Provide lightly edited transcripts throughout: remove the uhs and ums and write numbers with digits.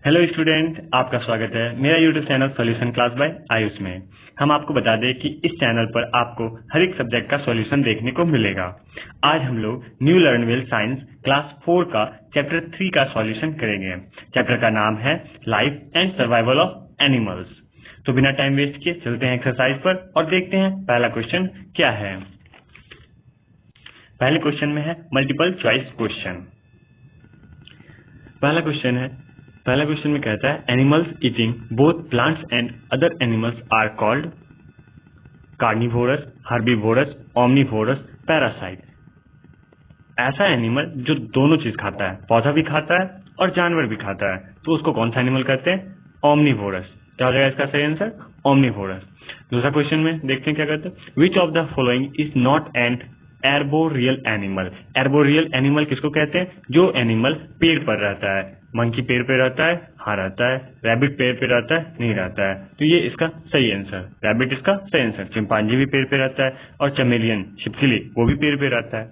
Hello student, आपका स्वागत है मेरा YouTube channel solution class by Ayush में। हम आपको बता दें कि इस चैनल पर आपको हर एक सब्जेक्ट का सॉल्यूशन देखने को मिलेगा। आज हम लोग new learn well science class 4 का चैप्टर 3 का सॉल्यूशन करेंगे। चैप्टर का नाम है life and survival of animals. तो बिना टाइम वेस्ट किए चलते हैं एक्सरसाइज पर और देखते हैं पहला क्वेश्चन क्या है। पहले क्वेश्चन में है मल्टीपल चॉइस क्वेश्चन। पहला क्वेश्चन में कहता है animals eating both plants and other animals are called carnivorous, herbivorous, omnivorous, parasite. ऐसा एनिमल जो दोनों चीज खाता है, पौधा भी खाता है और जानवर भी खाता है, तो उसको कौन सा एनिमल कहते हैं? ओमनीवोरस। क्या हो जाएगा इसका सही आंसर? ओमनीवोरस। दूसरा क्वेश्चन में देखते हैं क्या कहते हैं। Which of the following is not an arboreal animal. Arboreal animal किसको कहते हैं? जो एनिमल पेड़ पर रहता है। मंकी पेड़ पे रहता है, हाँ रहता है। रैबिट पेड़ पे रहता है, नहीं रहता है। तो ये इसका सही आंसर, रैबिट इसका सही आंसर। चिंपांजी भी पेड़ पे रहता है और चमेलियन छिपकली वो भी पेड़ पे रहता है।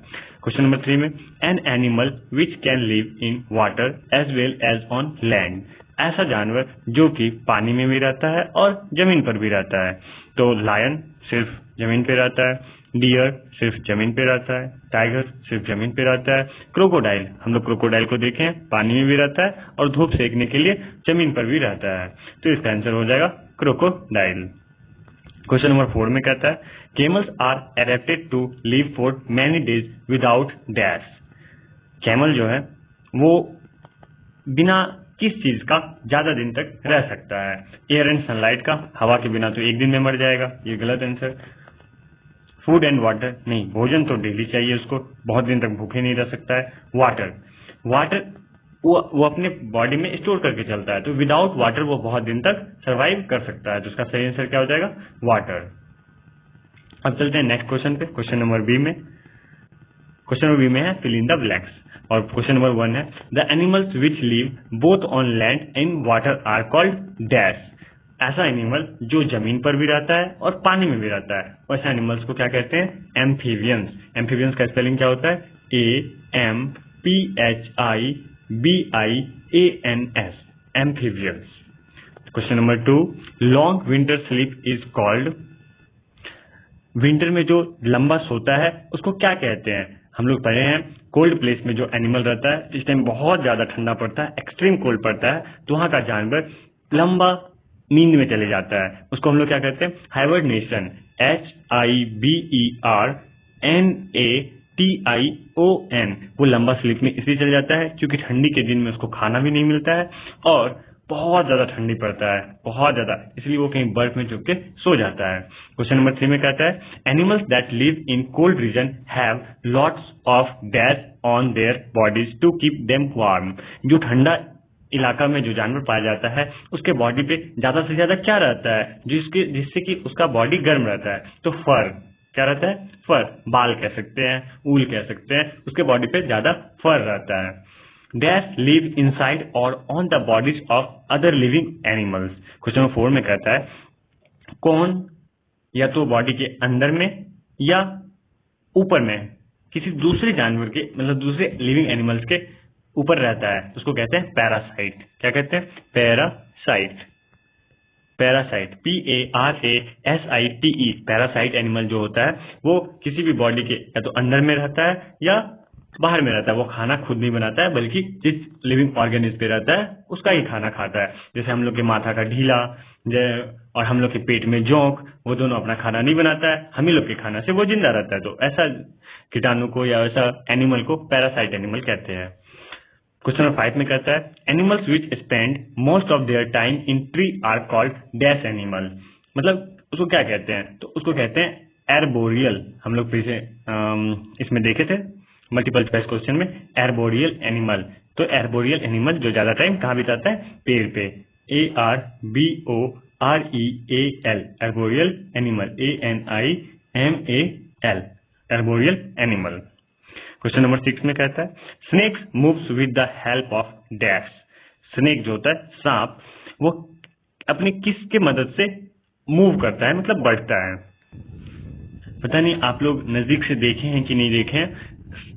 क्वेश्चन नंबर 3 में an animal which can live in water as well as on land. ऐसा जानवर जो कि पानी में भी रहता है और जमीन पर भी रहता है। तो लायन सिर्फ जमीन पे रहता है, डियर सिर्फ जमीन पे रहता है, टाइगर सिर्फ जमीन पे रहता है, क्रोकोडाइल, हम लोग क्रोकोडाइल को देखें पानी में भी रहता है और धूप सेकने के लिए जमीन पर भी रहता है। तो इसका आंसर हो जाएगा क्रोकोडाइल। क्वेश्चन नंबर 4 में कहता है camels are adapted to live for many days without dash. Camel जो है वो बिना किस चीज का ज्यादा दिन तक रह सकता है? एयर एंड सनलाइट का। हवा के बिना तो एक दिन में मर जाएगा, ये गलत आंसर। फूड एंड वाटर, नहीं, भोजन तो डेली चाहिए उसको, बहुत दिन तक भूखे नहीं रह सकता है। वाटर वो अपने बॉडी में स्टोर करके चलता है, तो विदाउट वाटर वो बहुत दिन तक सरवाइव कर सकता है। तो उसका सही आंसर क्या हो जाएगा? वाटर। अब चलते हैं नेक्स्ट क्वेश्चन पे। क्वेश्चन नंबर बी में है फिल इन द ब्लैंक्स। और क्वेश्चन नंबर 1 है the animals which live both on land and water are called dash. ऐसा एनिमल जो जमीन पर भी रहता है और पानी में भी रहता है, वैसे एनिमल्स को क्या कहते हैं? एम्फीबियंस। एम्फीबियंस का स्पेलिंग क्या होता है? AMPHIBIANS, amphibians. Question number 2 long winter sleep is called. Winter में जो लंबा सोता है उसको क्या कहते हैं? हम लोग पढ़े हैं कोल्ड प्लेस में जो एनिमल रहता है, इस टाइम बहुत ज्यादा ठंडा पड़ता है, एक्सट्रीम कोल्ड पड़ता है, तो वहां का जानवर लंबा नींद में चले जाता है, उसको हम लोग क्या कहते हैं? हाइबरनेशन। HIBERNATION। वो लंबा स्लीप में इसलिए चले जाता है क्योंकि ठंडी के दिन में उसको खाना भी नहीं मिलता है और बहुत ज्यादा ठंडी पड़ता है, बहुत ज्यादा, इसलिए वो कहीं बर्फ में छुप के सो जाता है। क्वेश्चन नंबर 3 में कहता है animals that live in cold region have lots of dash on their bodies to keep them warm. जो ठंडा इलाका में जो जानवर पाया जाता है उसके बॉडी पे ज्यादा से ज्यादा क्या रहता है जिससे कि उसका बॉडी गर्म रहता है? तो फर। क्या रहता है? फर। बाल कह सकते हैं, ऊल कह सकते हैं, उसके बॉडी पे ज्यादा फर रहता है। डैश लिव इनसाइड और on the bodies of other living animals. Question number 4 में कहता है कौन या तो बॉडी के अंदर में या ऊपर में किसी दूसरे जानवर के, मतलब दूसरे लिविंग एनिमल्स के ऊपर रहता है, उसको कहते हैं पैरासाइट। क्या कहते हैं? पैरासाइट। PARASITE। पैरासाइट एनिमल जो होता है वो किसी भी बॉडी के या तो अंदर में रहता है या बाहर में रहता है। वो खाना खुद नहीं बनाता है बल्कि जिस लिविंग ऑर्गेनिज्म पे रहता है उसका ही खाना खाता है। जैसे हम लोग के माथा का ढीला और हम लोग के पेट में जोंक, वो दोनों अपना खाना नहीं बनाता है, हम ही लोग के खाना से वो जिंदा रहता है। तो ऐसा कीटाणु को या ऐसा एनिमल को पैरासाइट एनिमल कहते हैं। क्वेश्चन नंबर 5 में कहता है animals which spend most of their time in tree are called dash animal. मतलब उसको क्या कहते हैं? तो उसको कहते हैं एर्बोरियल। हम लोग पीछे इसमें देखे थे मल्टीपल चॉइस क्वेश्चन में एर्बोरियल एनिमल। तो एर्बोरियल एनिमल जो ज्यादा टाइम कहाँ बिताता है? पेड़ पे। ARBOREAL, arboreal animal. ANIMAL, arboreal animal. Question number 6 में कहता है snakes moves with the help of dash. Snake जो होता है, सांप, वो अपनी किसके मदद से मूव करता है, मतलब बढ़ता है? पता नहीं आप लोग नजदीक से देखे हैं कि नहीं देखे हैं।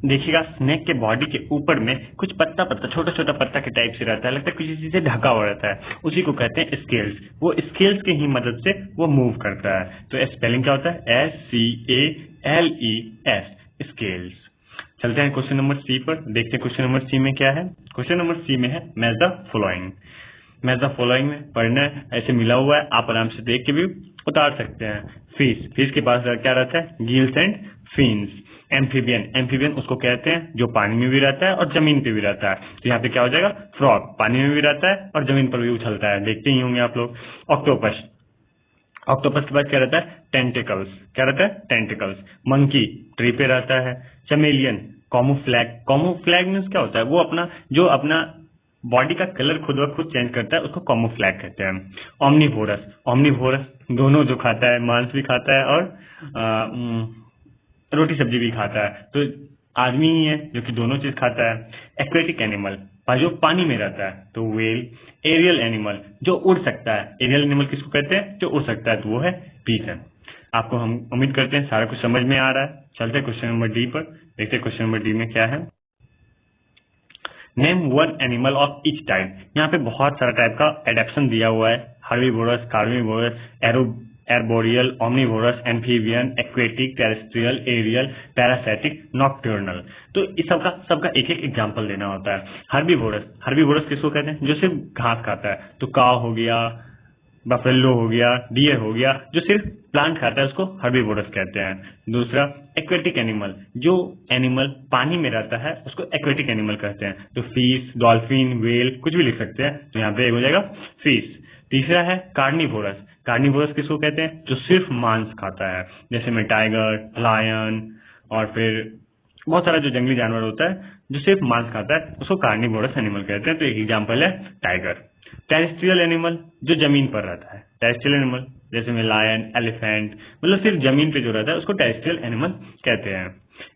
देखिएगा स्नेक के बॉडी के ऊपर में कुछ पत्ता पत्ता छोटा छोटा पत्ता के टाइप से रहता है, लगता है किसी चीज से ढका हुआ रहता है, उसी को कहते हैं स्केल्स। वो स्केल्स की ही मदद से वो मूव करता है। तो स्पेलिंग क्या होता है? SCALES, scales. चलते हैं क्वेश्चन नंबर सी पर, देखते हैं क्वेश्चन नंबर सी में क्या है। क्वेश्चन नंबर सी में है match the following. Match the following में पढ़ना है, ऐसे मिला हुआ है, आप आराम से देख के भी उतार सकते हैं। फिश, फिश के पास क्या रहता है? Gills and fins. Amphibian, amphibian उसको कहते हैं जो पानी में भी रहता है और जमीन पे भी रहता है। तो यहाँ पे क्या हो जाएगा? फ्रॉग, पानी में भी रहता है और जमीन पर भी उछलता है, देखते ही होंगे आप लोग। ऑक्टोपस, ऑक्टोपस के बाद क्या रहता है? टेंटिकल्स, क्या रहता है? टेंटिकल्स। मंकी ट्री पे रहता है। चमेलियन, कॉमोफ्लैग, कॉमोफ्लैग मीन्स क्या होता है? वो अपना जो अपना बॉडी का कलर खुद ब खुद चेंज करता है, उसको कॉमोफ्लैग कहते हैं। ओमनीवोरस, ओमनीवोरस दोनों जो खाता है, मांस भी खाता है और रोटी सब्जी भी खाता है, तो आदमी ही है जो कि दोनों चीज खाता है। एक्वेटिक एनिमल, जो पानी में रहता है, तो वेल। एरियल एनिमल, जो उड़ सकता है, एरियल एनिमल किसको कहते हैं? जो उड़ सकता है, तो वो है पीजन। आपको हम उम्मीद करते हैं सारा कुछ समझ में आ रहा है। चलते हैं क्वेश्चन नंबर डी पर, देखते हैं क्वेश्चन नंबर डी में क्या है। Name one animal of each type. यहाँ पे बहुत सारा टाइप का एडेप्शन दिया हुआ है, herbivorous, carnivorous, arboreal, omnivorous, amphibian, aquatic, terrestrial, aerial, parasitic, nocturnal. तो इस सबका एक एक एग्जांपल देना होता है। हर्बीवोरस, हर्बीवोरस किसको कहते हैं? जो सिर्फ घास खाता है, तो काव हो गया, बफेलो हो गया, डियर हो गया, जो सिर्फ प्लांट खाता है, उसको हर्बीवोरस कहते हैं। दूसरा एक्वेटिक एनिमल, जो एनिमल पानी में रहता है, उसको एक्वेटिक एनिमल कहते हैं। तो फिश, डॉल्फिन, व्हेल, कुछ भी लिख सकते हैं, तो यहाँ पे एक हो जाएगा फिश। तीसरा है कार्निवोरस, कार्निवोरस किसको कहते हैं? जो सिर्फ मांस खाता है, जैसे में टाइगर, लायन और फिर बहुत सारा जो जंगली जानवर होता है जो सिर्फ मांस खाता है, उसको कार्निवोरस एनिमल कहते हैं। तो एक एग्जाम्पल है टाइगर। टेरेस्ट्रियल एनिमल, जो जमीन पर रहता है, टेरेस्ट्रियल एनिमल जैसे में लायन, एलिफेंट, मतलब सिर्फ जमीन पे जो रहता है, उसको टेरेस्ट्रियल एनिमल कहते हैं।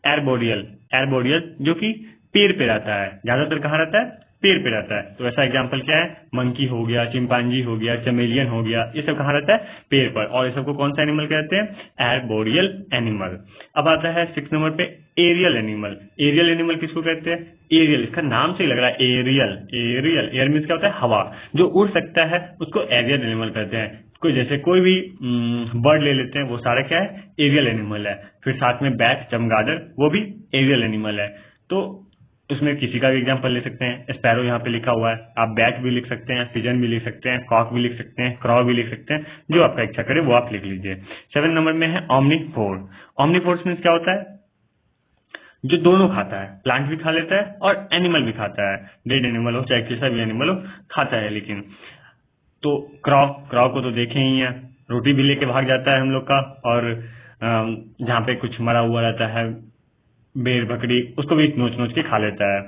एर्बोरियल, एर्बोरियल जो कि पेड़ पे रहता है, ज्यादातर कहाँ रहता है? पेड़ पे रहता है। तो ऐसा एग्जाम्पल क्या है? मंकी हो गया, चिंपांजी हो गया, चमेलियन हो गया, ये सब कहाँ रहता है? पेड़ पर। और ये सबको कौन सा एनिमल कहते हैं? Arboreal animal. अब आता है 6 नंबर पे एरियल एनिमल। एरियल एनिमल किसको कहते हैं? एरियल, इसका नाम से ही लग रहा है एरियल, एरियल, एयर मीन्स क्या होता है? हवा। जो उड़ सकता है उसको एरियल एनिमल कहते हैं। जैसे कोई भी बर्ड ले लेते हैं, वो सारा क्या है? एरियल एनिमल है। फिर साथ में बैट, चमगादड़, वो भी एरियल एनिमल है। तो उसमें किसी का भी एग्जाम्पल ले सकते हैं। स्पैरो यहाँ पे लिखा हुआ है, आप बैट भी लिख सकते हैं, पिजन भी लिख सकते हैं, कॉक भी लिख सकते हैं, क्रॉ भी लिख सकते हैं, जो आपका इच्छा करे वो आप लिख लीजिए। 7 नंबर में है ओमनीफोर। ओमनीफोर्स मीन्स क्या होता है? जो दोनों खाता है, प्लांट भी खा लेता है और एनिमल भी खाता है। डेड एनिमल हो चाहे कैसा भी एनिमल हो, खाता है। लेकिन तो क्रॉ, क्रॉ को तो देखे ही है, रोटी भी लेके भाग जाता है हम लोग का, और जहाँ पे कुछ मरा हुआ रहता है, भेड़ बकरी, उसको भी नोच नोच के खा लेता है।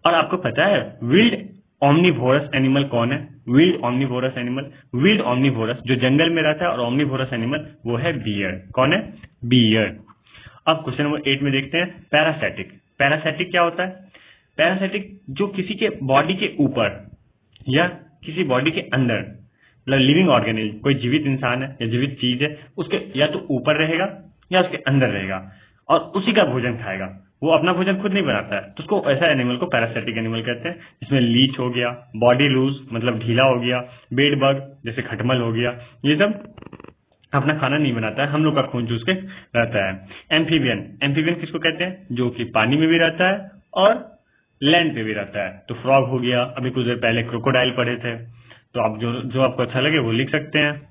और आपको पता है विल्ड ओमनीवोरस एनिमल कौन है? Wild omnivorous animal, wild omnivorous जो जंगल में रहता है, और ओमनीवोरस एनिमल वो है बियर। कौन है? बियर। अब क्वेश्चन नंबर 8 में देखते हैं पैरासाइटिक। पैरासाइटिक क्या होता है? पैरासाइटिक जो किसी के बॉडी के ऊपर या किसी बॉडी के अंदर, मतलब लिविंग ऑर्गेनिज्म, कोई जीवित इंसान है या जीवित चीज है, उसके या तो ऊपर रहेगा या उसके अंदर रहेगा और उसी का भोजन खाएगा। वो अपना भोजन खुद नहीं बनाता है, तो उसको ऐसा एनिमल को पैरासाइटिक एनिमल कहते हैं। इसमें लीच हो गया, बॉडी लूज मतलब ढीला हो गया, बेड बग जैसे खटमल हो गया, ये सब अपना खाना नहीं बनाता है, हम लोग का खून चूस के रहता है। एम्फीबियन, एम्फीबियन किसको कहते हैं? जो कि पानी में भी रहता है और लैंड पे भी रहता है। तो फ्रॉग हो गया, अभी कुछ देर पहले क्रोकोडाइल पढ़े थे, तो आप जो आपको अच्छा लगे वो लिख सकते हैं।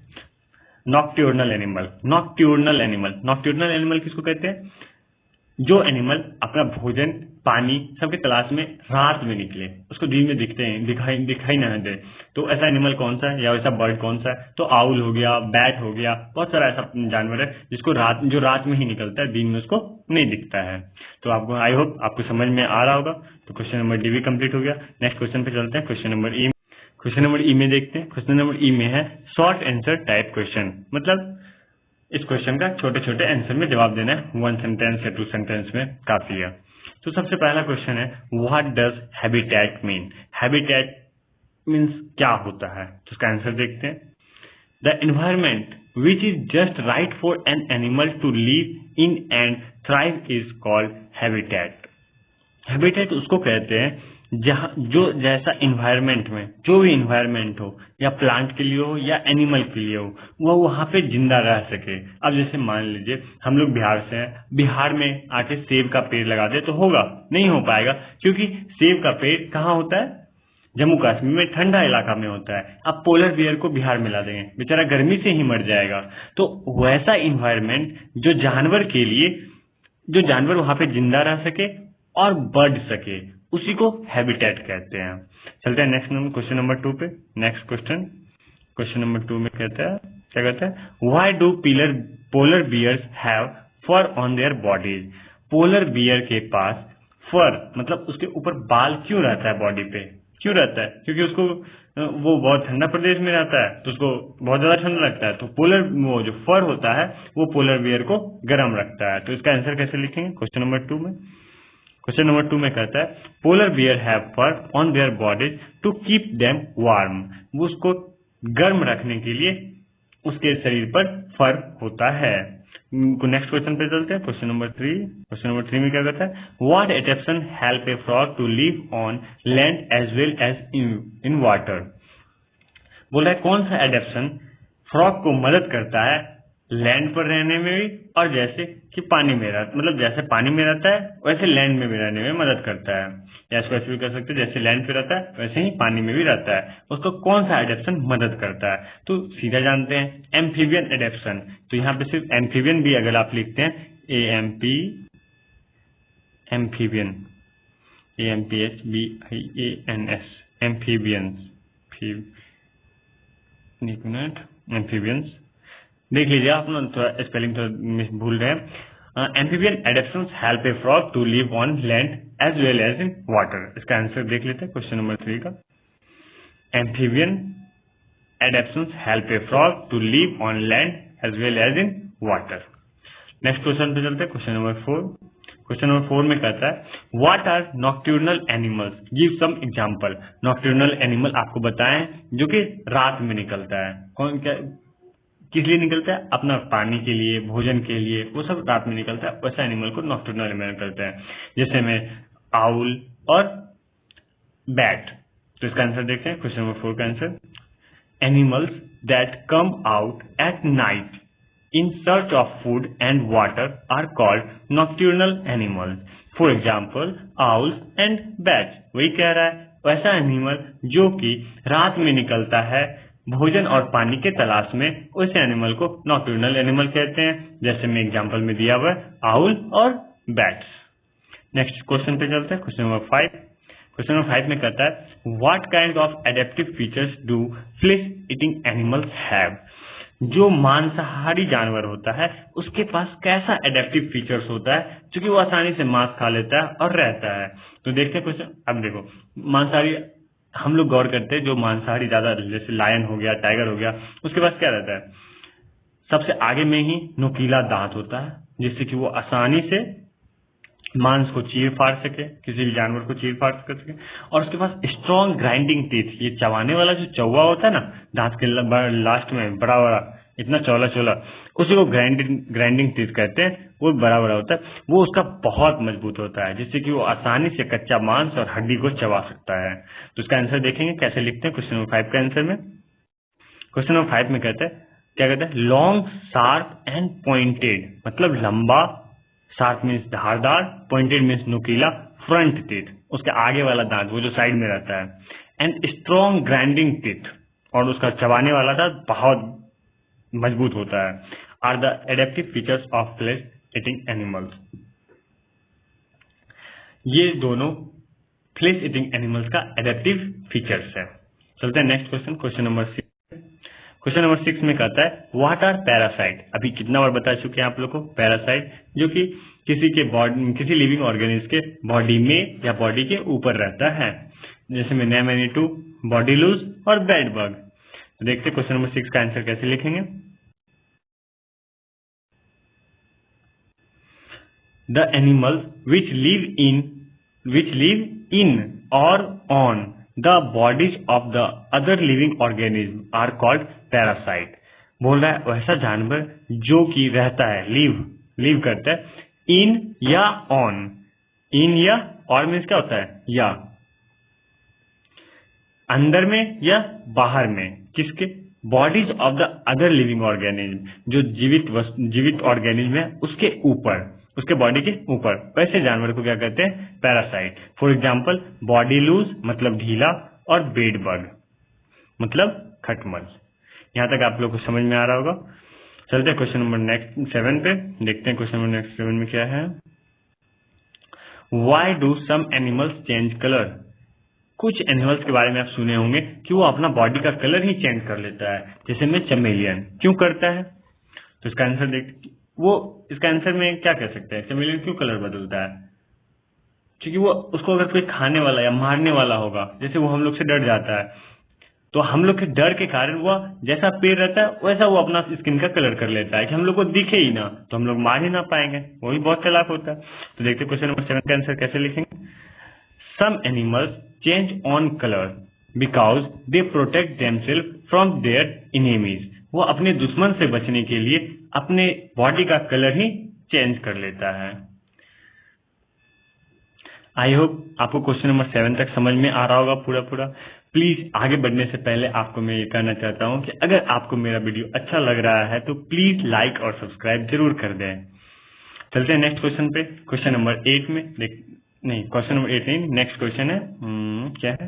नॉक्ट्यूर्नल एनिमल, नॉक्ट्यूर्नल एनिमल, नॉक्ट्यूर्नल एनिमल किसको कहते हैं? जो एनिमल अपना भोजन, पानी सबके तलाश में रात में निकले, उसको दिन में दिखाई ना दे, तो ऐसा एनिमल कौन सा है या ऐसा बर्ड कौन सा है? तो आउल हो गया, बैट हो गया, बहुत सारा ऐसा जानवर है जिसको जो रात में ही निकलता है, दिन में उसको नहीं दिखता है। तो आपको आई होप आपको समझ में आ रहा होगा। तो क्वेश्चन नंबर डी भी कंप्लीट हो गया। नेक्स्ट क्वेश्चन पे चलते हैं, क्वेश्चन नंबर ई। क्वेश्चन नंबर ई में देखते हैं। क्वेश्चन नंबर ई में है शॉर्ट आंसर टाइप क्वेश्चन, मतलब इस क्वेश्चन का छोटे छोटे आंसर में जवाब देना है, 1 सेंटेंस या 2 सेंटेंस में काफी है। तो सबसे पहला क्वेश्चन है what does habitat mean? Habitat means क्या होता है? तो उसका आंसर देखते हैं। The environment which is just right for an animal to live in and thrive is called habitat. Habitat उसको कहते हैं जहां जो जैसा इन्वायरमेंट में जो भी इन्वायरमेंट हो, या प्लांट के लिए हो या एनिमल के लिए हो, वो वहां पे जिंदा रह सके। अब जैसे मान लीजिए हम लोग बिहार से हैं, बिहार में आके सेब का पेड़ लगा दे तो होगा? नहीं हो पाएगा, क्योंकि सेब का पेड़ कहाँ होता है? जम्मू कश्मीर में, ठंडा इलाका में होता है। अब पोलर बियर को बिहार में ला देंगे, बेचारा गर्मी से ही मर जाएगा। तो वैसा इन्वायरमेंट जो जानवर के लिए, जो जानवर वहां पे जिंदा रह सके और बढ़ सके, उसी को हैबिटेट कहते हैं। चलते हैं नेक्स्ट क्वेश्चन नंबर 2 पे। नेक्स्ट क्वेश्चन नंबर 2 में कहता है, क्या कहता है, why do polar bears have fur on their bodies? Polar bear के पास फर मतलब उसके ऊपर बाल क्यों रहता है बॉडी पे? क्यों रहता है? क्योंकि उसको वो बहुत ठंडा प्रदेश में रहता है तो उसको बहुत ज्यादा ठंडा लगता है, तो वो जो फर होता है वो पोलर बियर को गर्म रखता है। तो इसका आंसर कैसे लिखेंगे क्वेश्चन नंबर 2 में? क्वेश्चन नंबर 2 में कहता है, polar bear have fur on their bodies to keep them warm. वो उसको गर्म रखने के लिए उसके शरीर पर फर होता है। नेक्स्ट क्वेश्चन पे चलते हैं, क्वेश्चन नंबर 3। क्वेश्चन नंबर 3 में क्या कहता है, what adaptation help a frog to live on land as well as in water? बोल रहा है कौन सा एडेप्शन फ्रॉग को मदद करता है लैंड पर रहने में भी, और जैसे कि पानी में रहता, मतलब जैसे पानी में रहता है वैसे लैंड में भी रहने में मदद करता है। या इसको ऐसे भी कर सकते हैं, जैसे लैंड पे रहता है वैसे ही पानी में भी रहता है, उसको कौन सा एडेप्शन मदद करता है? तो सीधा जानते हैं, एम्फीबियन एडेप्शन। तो यहाँ पे सिर्फ एम्फीबियन भी अगर आप लिखते हैं, एम्फीबियन, AMPHBIANS, एम्फीबियंस, एम्फीबियंस देख लीजिए, आप ना थोड़ा स्पेलिंग थोड़ा भूल रहे हैं। Amphibian adaptations help a frog to live on land as well as in water. इसका आंसर देख लेते हैं क्वेश्चन नंबर 3 का। Amphibian adaptations help a frog to live on land as well as in water. Next question पे चलते हैं, question number 4। Question number 4 में कहता है, what are nocturnal animals? Give some example. Nocturnal animal आपको बताएं जो कि रात में निकलता है। कौन, क्या, किस लिए निकलता है? अपना पानी के लिए, भोजन के लिए, वो सब रात में निकलता है। वैसा एनिमल को नॉक्टर्नल एनिमल कहते हैं। जैसे में आउल और बैट। तो इसका आंसर देखते हैं क्वेश्चन नंबर 4 का answer, animals that come out at night in search of food and water are called nocturnal animals. For example, owls and bats. वही कह रहा है, वैसा एनिमल जो कि रात में निकलता है भोजन और पानी के तलाश में, वैसे एनिमल को नॉक्टर्नल एनिमल कहते हैं। जैसे मैं एग्जांपल में दिया हुआ है, आउल और बैट्स। नेक्स्ट क्वेश्चन पे चलते हैं, क्वेश्चन नंबर 5। क्वेश्चन नंबर 5 में कहता है, what kind of adaptive features do flesh eating animals have? जो मांसाहारी जानवर होता है उसके पास कैसा एडेप्टिव फीचर्स होता है जो कि वो आसानी से मांस खा लेता है और रहता है? तो देखते हैं क्वेश्चन। अब देखो, मांसाहारी हम लोग गौर करते हैं, जो मांसाहारी ज्यादा, जैसे लायन हो गया, टाइगर हो गया, उसके पास क्या रहता है? सबसे आगे में ही नुकीला दांत होता है, जिससे कि वो आसानी से मांस को चीर फाड़ सके, किसी भी जानवर को चीर फाड़ कर सके। और उसके पास स्ट्रॉन्ग ग्राइंडिंग टीथ, ये चबाने वाला जो चौवा होता है ना दांत के लास्ट में, बड़ा बड़ा इतना चौला चौला, उसी को ग्राइंडिंग टीथ कहते हैं। वो बड़ा बड़ा होता है, वो उसका बहुत मजबूत होता है, जिससे कि वो आसानी से कच्चा मांस और हड्डी को चबा सकता है। तो इसका आंसर देखेंगे कैसे लिखते हैं क्वेश्चन नंबर 5 का आंसर में। क्वेश्चन नंबर 5 में कहते हैं, क्या कहते हैं, लॉन्ग शार्प एंड पॉइंटेड, मतलब लंबा, शार्प मीन्स धारदार, पॉइंटेड मीन्स नुकीला, फ्रंट टीथ उसके आगे वाला दांत, वो जो साइड में रहता है, एंड स्ट्रॉन्ग ग्राइंडिंग टीथ, और उसका चबाने वाला दांत बहुत मजबूत होता है, are the adaptive features of flesh eating animals. ये दोनों फ्लेश ईटिंग एनिमल्स का एडेप्टिव फीचर्स है। चलते हैं next question, question number 6। Question number 6 में कहता है, व्हाट आर पैरासाइट? अभी कितना बार बता चुके हैं आप लोग को, पैरासाइट जो कि किसी लिविंग ऑर्गेनिज्म के बॉडी में या बॉडी के ऊपर रहता है। जैसे में नेमेटोड, बॉडी लूज और बेड बग। तो देखते क्वेश्चन नंबर 6 का आंसर कैसे लिखेंगे। The animals which live in और on the bodies of the other living organism are called parasite। बोल रहा है वैसा जानवर जो कि रहता है, लिव करता है इन या ऑन इन या और मीन्स क्या होता है? या। अंदर में या बाहर में? किसके? Bodies of the other living organism, जो जीवित ऑर्गेनिज्म है उसके ऊपर, उसके बॉडी के ऊपर। वैसे जानवर को क्या कहते हैं? Parasite. For example body loose मतलब ढीला, और बेड बग मतलब खटमल। यहां तक आप लोग को समझ में आ रहा होगा। चलते हैं क्वेश्चन नंबर नेक्स्ट 7 पे, देखते हैं क्वेश्चन नंबर नेक्स्ट 7 में क्या है। Why do some animals change color? कुछ एनिमल्स के बारे में आप सुने होंगे कि वो अपना बॉडी का कलर ही चेंज कर लेता है, जैसे में चमेलियन। क्यों करता है? तो इसका आंसर इसका आंसर में क्या कह सकते हैं? चमेलियन क्यों कलर बदलता है? क्योंकि वो उसको अगर कोई खाने वाला या मारने वाला होगा, जैसे वो हम लोग से डर जाता है, तो हम लोग के डर के कारण वो जैसा पेड़ रहता है वैसा वो अपना स्किन का कलर कर लेता है कि हम लोग को दिखे ही ना, तो हम लोग मार ही ना पाएंगे। वो भी बहुत चालाक होता है। तो देखते क्वेश्चन नंबर 7 का आंसर कैसे लिखेंगे। Some animals change on colour because they protect themselves from their enemies. वो अपने दुश्मन से बचने के लिए अपने बॉडी का कलर ही चेंज कर लेता है। आई होप आपको क्वेश्चन नंबर 7 तक समझ में आ रहा होगा पूरा। प्लीज आगे बढ़ने से पहले आपको मैं ये कहना चाहता हूं कि अगर आपको मेरा वीडियो अच्छा लग रहा है तो प्लीज लाइक और सब्सक्राइब जरूर कर दें। चलते हैं नेक्स्ट क्वेश्चन पे। क्वेश्चन नंबर 8 में क्वेश्चन नंबर 8 नहीं, नेक्स्ट क्वेश्चन है क्या है?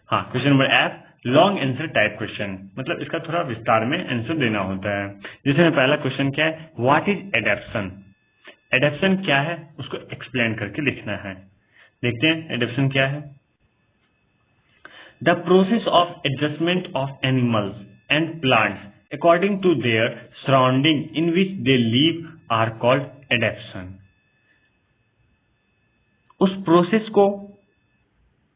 हाँ, question number F, long answer type question, मतलब इसका थोड़ा विस्तार में आंसर देना होता है। जैसे पहला क्वेश्चन क्या है, व्हाट इज एडेप्शन? एडेप्शन क्या है उसको एक्सप्लेन करके लिखना है। देखते हैं एडेप्शन क्या है। The process of adjustment of animals and plants according to their surrounding in which they live are called adaptation. उस प्रोसेस को,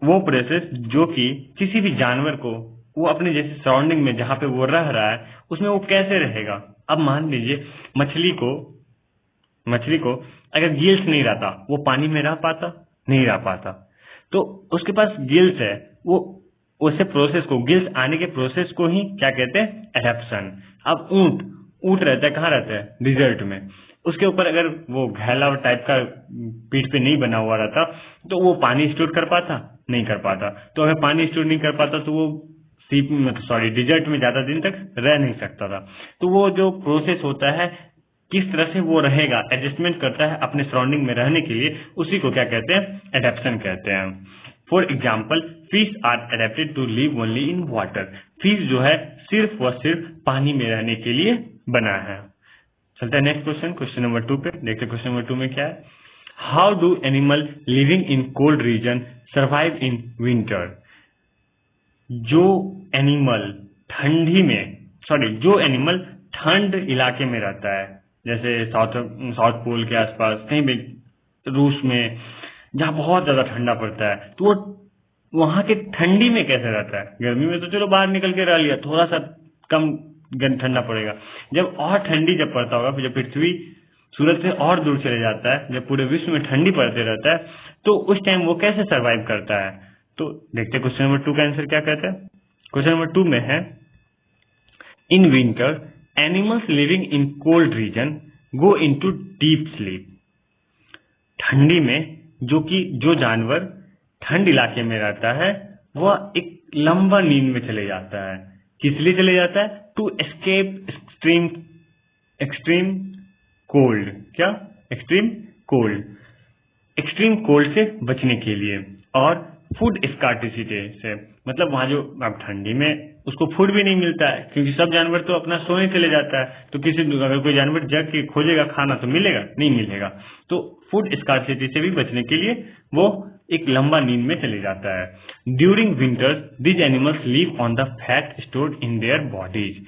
वो प्रोसेस जो कि किसी भी जानवर को वो अपने जैसे सराउंडिंग में जहां पे वो रह रहा है उसमें वो कैसे रहेगा। अब मान लीजिए मछली को अगर गिल्स नहीं रहता, वो पानी में रह पाता? नहीं रह पाता। तो उसके पास गिल्स है, वो उसे प्रोसेस को, गिल्स आने के प्रोसेस को ही क्या कहते हैं? एडेप्शन। अब ऊंट रहता है, कहाँ रहता है? डिजर्ट में। उसके ऊपर अगर वो घैला टाइप का पीठ पे नहीं बना हुआ रहता तो वो पानी स्टोर कर पाता? नहीं कर पाता। तो अगर पानी स्टोर नहीं कर पाता तो वो डिजर्ट में ज्यादा दिन तक रह नहीं सकता था। तो वो जो प्रोसेस होता है, किस तरह से वो रहेगा, एडजस्टमेंट करता है अपने सराउंडिंग में रहने के लिए, उसी को क्या कहते हैं? एडेप्शन कहते हैं। For example fish are adapted to live only in water. Fish जो है सिर्फ व सिर्फ पानी में रहने के लिए बना है। चलते हैं नेक्स्ट क्वेश्चन, क्वेश्चन नंबर 2 पे। देखते हैं क्वेश्चन नंबर 2 में क्या है। How do animal living in cold reason survive in winter? जो एनिमल ठंड इलाके में रहता है, जैसे साउथ पोल के आसपास, कहीं भी रूस में जहाँ बहुत ज्यादा ठंडा पड़ता है, तो वो वहां के ठंडी में कैसे रहता है? गर्मी में तो चलो बाहर निकल के रह लिया, थोड़ा सा कम ठंडा पड़ेगा। जब और ठंडी जब पड़ता होगा, फिर जब पृथ्वी सूरज से और दूर चले जाता है, जब पूरे विश्व में ठंडी पड़ते रहता है, तो उस टाइम वो कैसे सर्वाइव करता है? तो देखते क्वेश्चन नंबर 2 का आंसर क्या कहता है। क्वेश्चन नंबर 2 में है, in winter animals living in cold reason go into deep sleep. ठंडी में जो जानवर ठंड इलाके में रहता है वह एक लंबा नींद में चले जाता है। किस लिए चले जाता है? To escape extreme cold. क्या? एक्सट्रीम कोल्ड से बचने के लिए, और फूड स्कार्सिटी से, मतलब वहां जो अब ठंडी में उसको फूड भी नहीं मिलता है, क्योंकि सब जानवर तो अपना सोने चले जाता है। तो अगर कोई जानवर जग के खोजेगा खाना तो मिलेगा? नहीं मिलेगा। तो फूड स्कार्सिटी से भी बचने के लिए वो एक लंबा नींद में चले जाता है। During winters this animals live on the fat stored in their bodies.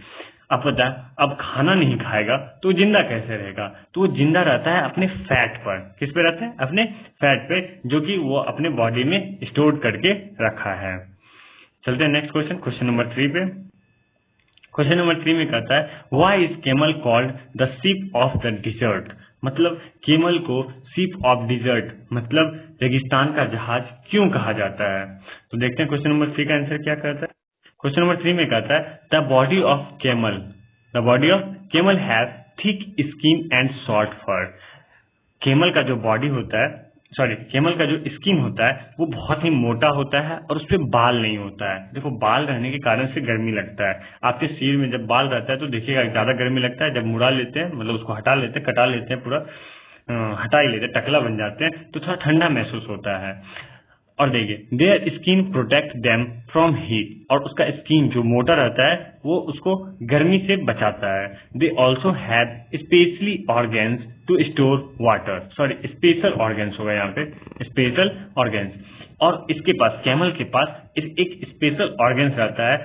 अब पता है, अब खाना नहीं खाएगा तो जिंदा कैसे रहेगा? तो वो जिंदा रहता है अपने फैट पर। किस पे रहता है? अपने फैट पे, जो कि वो अपने बॉडी में स्टोर करके रखा है। चलते हैं नेक्स्ट क्वेश्चन, क्वेश्चन नंबर 3 पे। क्वेश्चन नंबर 3 में कहता है, why is camel called the ship of the dessert? मतलब केमल को शिप ऑफ डिजर्ट, मतलब रेगिस्तान का जहाज क्यों कहा जाता है? तो देखते हैं क्वेश्चन नंबर 3 का आंसर क्या कहता है। क्वेश्चन नंबर 3 में कहता है, the body of camel has thick skin and short fur. Camel का जो बॉडी होता है सॉरी, कैमल का जो स्किन होता है वो बहुत ही मोटा होता है और उस पर बाल नहीं होता है। देखो, बाल रहने के कारण से गर्मी लगता है। आपके शरीर में जब बाल रहता है तो देखिएगा ज्यादा गर्मी लगता है। जब मुड़ा लेते हैं, मतलब उसको हटा लेते हैं, कटा लेते हैं, पूरा हटा ही लेते हैं, टकला बन जाते हैं, तो थोड़ा ठंडा महसूस होता है। और देखिए, their skin protect them from heat, और उसका स्किन जो मोटा रहता है वो उसको गर्मी से बचाता है। They also have specially organs to store water, sorry special organs होगा यहाँ पे, स्पेशल ऑर्गेन्स। और इसके पास, कैमल के पास एक स्पेशल ऑर्गेन्स रहता है,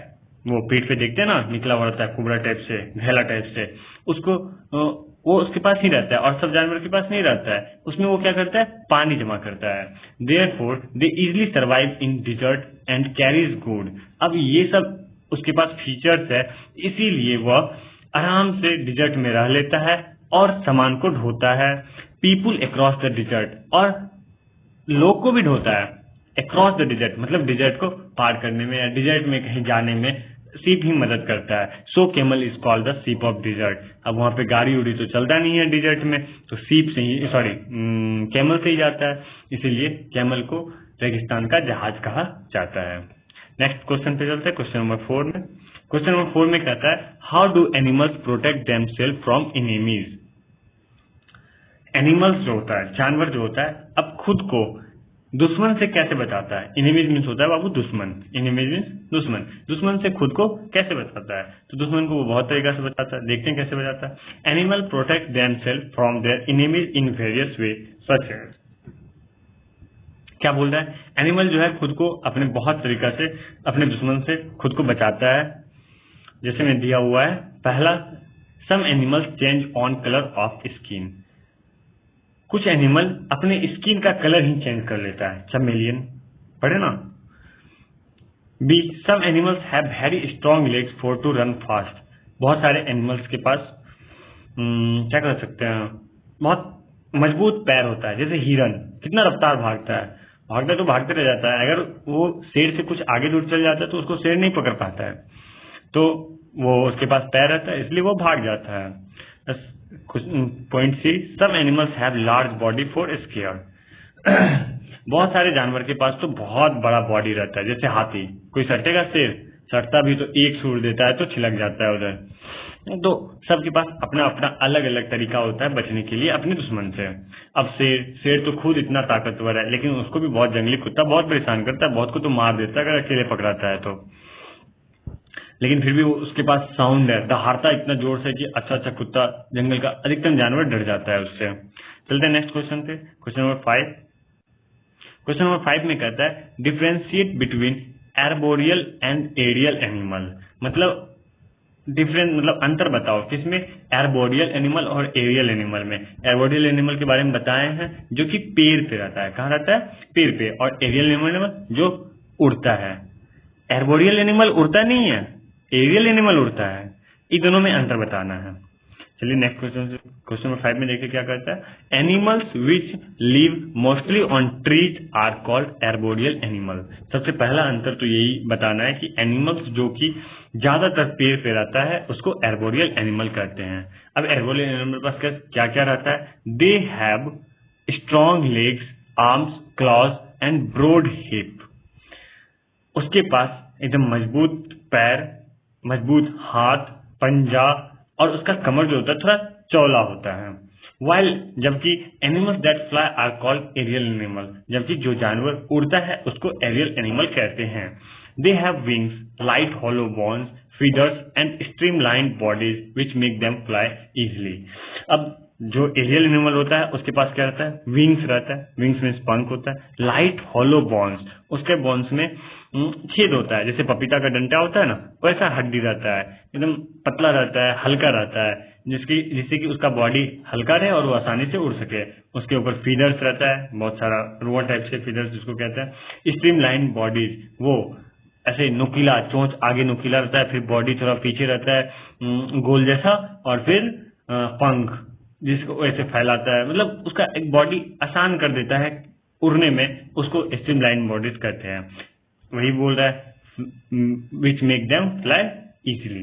वो पीठ पे देखते हैं ना, निकला हुआ रहता है कुबड़ा टाइप से, घैला टाइप से, उसको वो उसके पास ही रहता है और सब जानवर के पास नहीं रहता है। उसमें वो क्या करता है, पानी जमा करता है। Therefore they easily survive in desert and carries good. अब ये सब उसके पास फीचर्स है, इसीलिए वह आराम से डिजर्ट में रह लेता है और सामान को ढोता है। पीपुल अक्रॉस द डिजर्ट, और लोग को भी ढोता है। अक्रॉस द डिजर्ट मतलब डिजर्ट को पार करने में या डिजर्ट में कहीं जाने में सीप ही मदद करता है। सो camel is called the ship of dessert. अब वहां पे गाड़ी उड़ी तो चलता नहीं है डिजर्ट में, तो सीप से ही, सॉरी कैमल से ही जाता है, इसीलिए कैमल को रेगिस्तान का जहाज कहा जाता है। नेक्स्ट क्वेश्चन पे चलते हैं, क्वेश्चन नंबर 4 में। क्वेश्चन नंबर 4 में कहता है, how do animals protect themselves from enemies. Animals जो होता है, जानवर जो होता है, अब खुद को दुश्मन से कैसे बचाता है। एनिमीज मीन्स होता है बाबू दुश्मन, एनिमीज मीन्स दुश्मन। दुश्मन से खुद को कैसे बचाता है, तो दुश्मन को वो बहुत तरीका से बचाता है। देखते हैं कैसे बचाता है। Animal protect themselves from their enemies in various way, such as, क्या बोल रहा है, एनिमल जो है खुद को अपने बहुत तरीका से अपने दुश्मन से खुद को बचाता है। जैसे में दिया हुआ है, पहला, some animals change on colour of skin. कुछ एनिमल अपने स्किन का कलर ही चेंज कर लेता है, चैमेलियन, पढ़े ना। B, some animals have very strong legs for to run fast. बहुत सारे एनिमल्स के पास क्या कर सकते हैं, बहुत मजबूत पैर होता है। जैसे हिरन कितना रफ्तार भागता है, भागता तो भागते रह जाता है, अगर वो शेर से कुछ आगे दूर चल जाता है तो उसको शेर नहीं पकड़ पाता है, तो वो उसके पास पैर रहता है, इसलिए वो भाग जाता है। Point C, some animals have large body for scare. बहुत सारे जानवर के पास तो बहुत बड़ा बॉडी रहता है। जैसे हाथी, कोई सटेगा शेर, सटता भी तो एक सूर देता है तो छिलक जाता है उधर। तो सबके पास अपना अपना अलग अलग तरीका होता है बचने के लिए अपने दुश्मन से। अब शेर तो खुद इतना ताकतवर है, लेकिन उसको भी बहुत जंगली कुत्ता बहुत परेशान करता है, बहुत को तो मार देता है अगर अकेले पकड़ाता है तो। लेकिन फिर भी वो उसके पास साउंड है, दहाड़ता इतना जोर से कि अच्छा कुत्ता, जंगल का अधिकतम जानवर डर जाता है उससे। चलते हैं नेक्स्ट क्वेश्चन पे, क्वेश्चन नंबर 5। क्वेश्चन नंबर 5 में कहता है, differentiate between arboreal and aerial animal. मतलब मतलब अंतर बताओ किसमें, एर्बोरियल एनिमल और एरियल एनिमल में। एर्बोरियल एनिमल के बारे में बताए हैं जो कि पेड़ पे रहता है, कहाँ रहता है, पेड़ पे। और एरियल एनिमल जो उड़ता है। एर्बोरियल एनिमल उड़ता नहीं है, एरियल एनिमल उड़ता है। इन दोनों में अंतर बताना है। चलिए नेक्स्ट क्वेश्चन, क्वेश्चन नंबर 5 में देखिए क्या करता है। Animals which live mostly on trees are called arboreal animal. सबसे पहला अंतर तो यही बताना है कि एनिमल्स जो कि ज्यादातर पेड़ पे रहता है उसको एर्बोरियल एनिमल कहते हैं। अब एर्बोरियल एनिमल पास क्या क्या रहता है, they have strong legs, arms, claws and broad hip. उसके पास एकदम मजबूत पैर, मजबूत हाथ, पंजा, और उसका कमर जो होता है थोड़ा चौड़ा होता है। वाइल, जबकि animals that fly are called aerial animal. जबकि जो जानवर उड़ता है उसको एरियल एनिमल कहते हैं। They have wings, light hollow bones, feathers and streamlined bodies which make them fly easily. अब जो एरियल एनिमल होता है उसके पास क्या रहता है, विंग्स रहता है, विंग्स में पंख होता है। लाइट हॉलो बोन्स, उसके बोन्स में छेद होता है, जैसे पपीता का डंटा होता है ना, वैसा हड्डी रहता है, एकदम पतला रहता है, हल्का रहता है, जिससे कि उसका बॉडी हल्का रहे और वो आसानी से उड़ सके। उसके ऊपर फीदर्स रहता है, बहुत सारा रुआ टाइप से फीदर्स जिसको कहते हैं। स्ट्रीमलाइन बॉडीज, वो ऐसे नुकीला, चोंच आगे नुकीला रहता है, फिर बॉडी थोड़ा पीछे रहता है गोल जैसा, और फिर पंख जिसको ऐसे फैलाता है, मतलब उसका एक बॉडी आसान कर देता है उड़ने में, उसको स्ट्रीमलाइन बॉडीज कहते हैं। वही बोल रहा है which make them fly easily.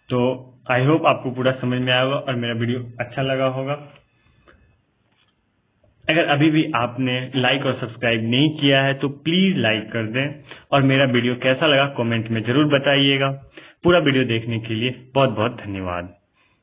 तो आई होप आपको पूरा समझ में आया होगा और मेरा वीडियो अच्छा लगा होगा। अगर अभी भी आपने लाइक और सब्सक्राइब नहीं किया है तो प्लीज लाइक कर दें और मेरा वीडियो कैसा लगा कमेंट में जरूर बताइएगा। पूरा वीडियो देखने के लिए बहुत बहुत धन्यवाद।